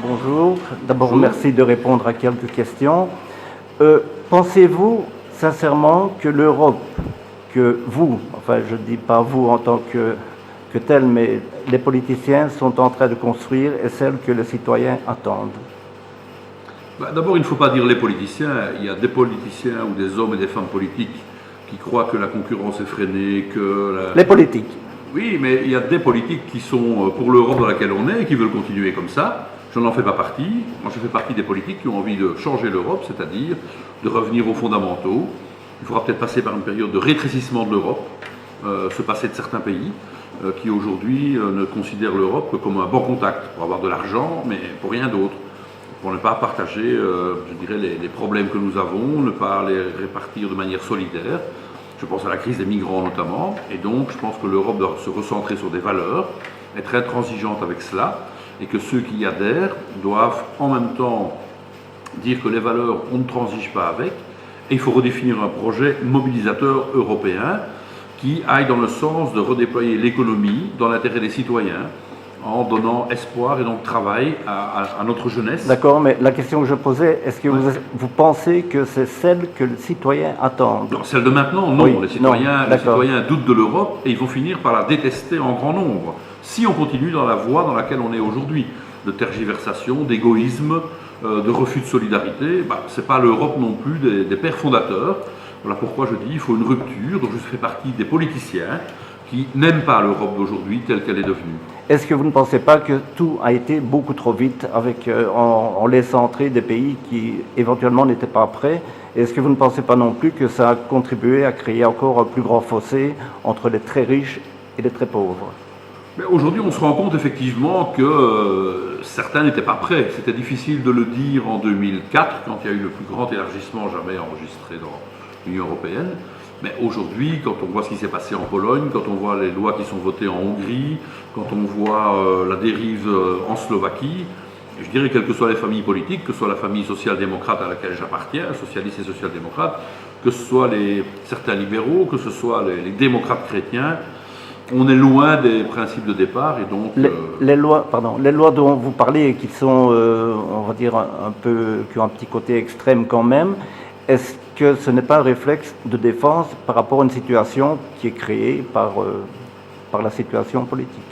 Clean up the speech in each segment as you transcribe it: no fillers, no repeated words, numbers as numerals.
Bonjour. D'abord, merci de répondre à quelques questions. Pensez-vous sincèrement que l'Europe, que vous, enfin je ne dis pas vous en tant que tel, mais les politiciens sont en train de construire est celle que les citoyens attendent? D'abord, il ne faut pas dire les politiciens. Il y a des politiciens ou des hommes et des femmes politiques qui croient que la concurrence est freinée, Les politiques. Oui, mais il y a des politiques qui sont pour l'Europe dans laquelle on est et qui veulent continuer comme ça. Je n'en fais pas partie. Moi, je fais partie des politiques qui ont envie de changer l'Europe, c'est-à-dire de revenir aux fondamentaux. Il faudra peut-être passer par une période de rétrécissement de l'Europe, se passer de certains pays qui aujourd'hui ne considèrent l'Europe que comme un bon contact pour avoir de l'argent, mais pour rien d'autre. Pour ne pas partager, je dirais, les problèmes que nous avons, ne pas les répartir de manière solidaire. Je pense à la crise des migrants notamment, et donc je pense que l'Europe doit se recentrer sur des valeurs, être intransigeante avec cela, et que ceux qui y adhèrent doivent en même temps dire que les valeurs, on ne transige pas avec, et il faut redéfinir un projet mobilisateur européen qui aille dans le sens de redéployer l'économie dans l'intérêt des citoyens, en donnant espoir et donc travail à notre jeunesse. D'accord, mais la question que je posais, est-ce que vous pensez que c'est celle que les citoyens attendent? Non, celle de maintenant, non. Oui, les citoyens doutent de l'Europe et ils vont finir par la détester en grand nombre. Si on continue dans la voie dans laquelle on est aujourd'hui, de tergiversation, d'égoïsme, de refus de solidarité, ce n'est pas l'Europe non plus des pères fondateurs. Voilà pourquoi je dis qu'il faut une rupture. Donc je fais partie des politiciens qui n'aiment pas l'Europe d'aujourd'hui telle qu'elle est devenue. Est-ce que vous ne pensez pas que tout a été beaucoup trop vite en laissant entrer des pays qui éventuellement n'étaient pas prêts? Est-ce que vous ne pensez pas non plus que ça a contribué à créer encore un plus grand fossé entre les très riches et les très pauvres? Aujourd'hui, on se rend compte effectivement que certains n'étaient pas prêts. C'était difficile de le dire en 2004, quand il y a eu le plus grand élargissement jamais enregistré dans l'Union européenne. Mais aujourd'hui, quand on voit ce qui s'est passé en Pologne, quand on voit les lois qui sont votées en Hongrie, quand on voit la dérive en Slovaquie, je dirais quelles que soient les familles politiques, que ce soit la famille social-démocrate à laquelle j'appartiens, socialiste et social-démocrate, que ce soit certains libéraux, que ce soit les démocrates chrétiens, on est loin des principes de départ et donc... Les lois dont vous parlez, qui sont, on va dire, qui ont un petit côté extrême quand même, est-ce que ce n'est pas un réflexe de défense par rapport à une situation qui est créée par la situation politique?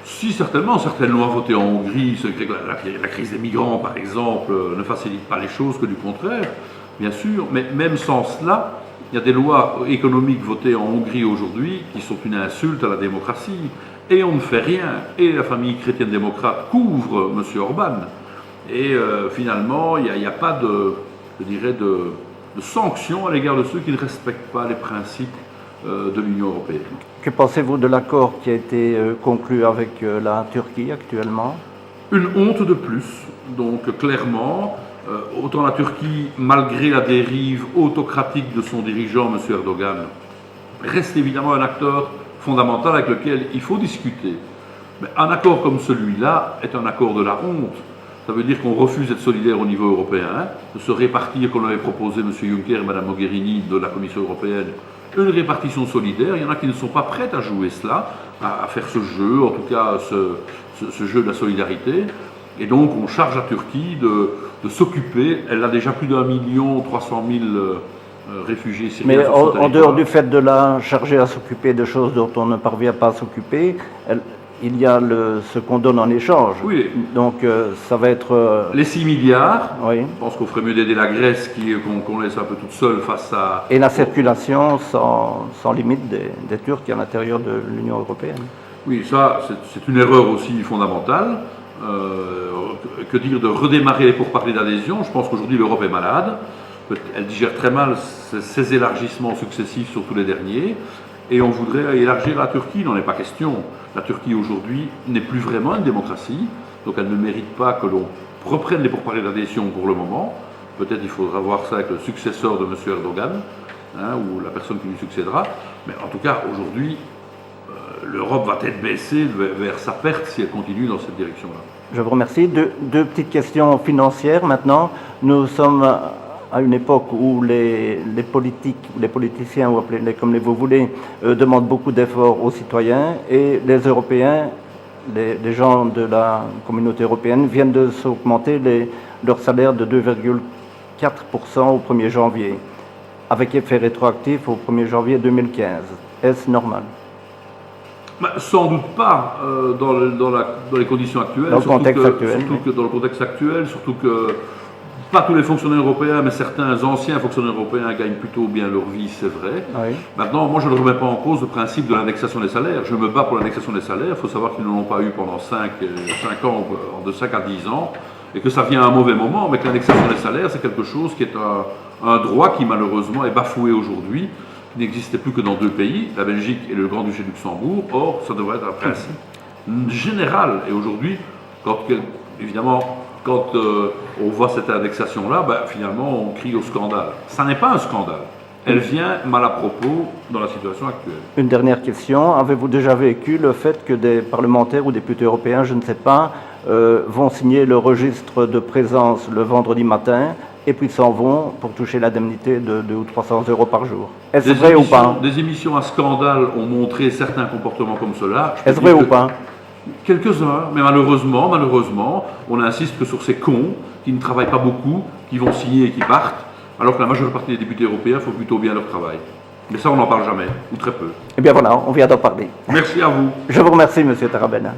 Si, certainement. Certaines lois votées en Hongrie, la crise des migrants par exemple, ne facilite pas les choses, que du contraire, bien sûr. Mais même sans cela, il y a des lois économiques votées en Hongrie aujourd'hui qui sont une insulte à la démocratie. Et on ne fait rien. Et la famille chrétienne démocrate couvre M. Orban. Et finalement, il n'y a pas de sanctions à l'égard de ceux qui ne respectent pas les principes de l'Union européenne. Que pensez-vous de l'accord qui a été conclu avec la Turquie actuellement? Une honte de plus. Donc clairement, autant la Turquie, malgré la dérive autocratique de son dirigeant, M. Erdogan, reste évidemment un acteur fondamental avec lequel il faut discuter. Mais un accord comme celui-là est un accord de la honte. Ça veut dire qu'on refuse d'être solidaire au niveau européen, de se répartir, comme l'avait proposé M. Juncker et Mme Mogherini de la Commission européenne, une répartition solidaire. Il y en a qui ne sont pas prêts à jouer cela, à faire ce jeu, en tout cas ce jeu de la solidarité. Et donc on charge la Turquie de s'occuper. Elle a déjà plus d'1,3 million réfugiés syriens. Mais en dehors du fait de la charger à s'occuper de choses dont on ne parvient pas à s'occuper, il y a ce qu'on donne en échange. Oui. Donc ça va être... Les 6 milliards, oui. Je pense qu'on ferait mieux d'aider la Grèce qu'on laisse un peu toute seule face à... Et la circulation sans limite des Turcs à l'intérieur de l'Union européenne. Oui, ça c'est une erreur aussi fondamentale. Que dire de redémarrer les pourparlers d'adhésion? Je pense qu'aujourd'hui l'Europe est malade. Elle digère très mal ces élargissements successifs, surtout les derniers. et on voudrait élargir la Turquie. Il n'en est pas question. La Turquie aujourd'hui n'est plus vraiment une démocratie, donc elle ne mérite pas que l'on reprenne les pourparlers d'adhésion pour le moment. Peut-être il faudra voir ça avec le successeur de M. Erdogan, ou la personne qui lui succédera. Mais en tout cas, aujourd'hui, l'Europe va tête baissée vers sa perte si elle continue dans cette direction-là. Je vous remercie. Deux petites questions financières maintenant. Nous sommes à une époque où les politiques, les politiciens, ou appelez-les comme vous voulez, demandent beaucoup d'efforts aux citoyens, et les Européens, les gens de la communauté européenne viennent de s'augmenter leur salaire de 2,4% au 1er janvier, avec effet rétroactif au 1er janvier 2015. Est-ce normal? Sans doute pas dans les conditions actuelles. Dans le contexte actuel. Surtout que dans le contexte actuel, surtout que pas tous les fonctionnaires européens, mais certains anciens fonctionnaires européens gagnent plutôt bien leur vie, c'est vrai. Oui. Maintenant, moi je ne remets pas en cause le principe de l'indexation des salaires. Je me bats pour l'indexation des salaires. Il faut savoir qu'ils ne l'ont pas eu pendant 5 ans, de 5 à 10 ans, et que ça vient à un mauvais moment, mais que l'indexation des salaires, c'est quelque chose qui est un droit qui malheureusement est bafoué aujourd'hui, qui n'existait plus que dans 2 pays, la Belgique et le Grand-Duché de Luxembourg. Or, ça devrait être un principe général. Et aujourd'hui, évidemment, quand on voit cette indexation-là, finalement, on crie au scandale. Ça n'est pas un scandale. Elle vient mal à propos dans la situation actuelle. Une dernière question. Avez-vous déjà vécu le fait que des parlementaires ou députés européens, je ne sais pas, vont signer le registre de présence le vendredi matin et puis s'en vont pour toucher l'indemnité de 200 ou 300 euros par jour? Est-ce vrai ou pas? Des émissions à scandale ont montré certains comportements comme cela. Est-ce vrai ou pas? Quelques-uns, mais malheureusement, on insiste que sur ces cons qui ne travaillent pas beaucoup, qui vont signer et qui partent, alors que la majeure partie des députés européens font plutôt bien leur travail. Mais ça, on n'en parle jamais, ou très peu. Eh bien voilà, on vient d'en parler. Merci à vous. Je vous remercie, Monsieur Tarabella.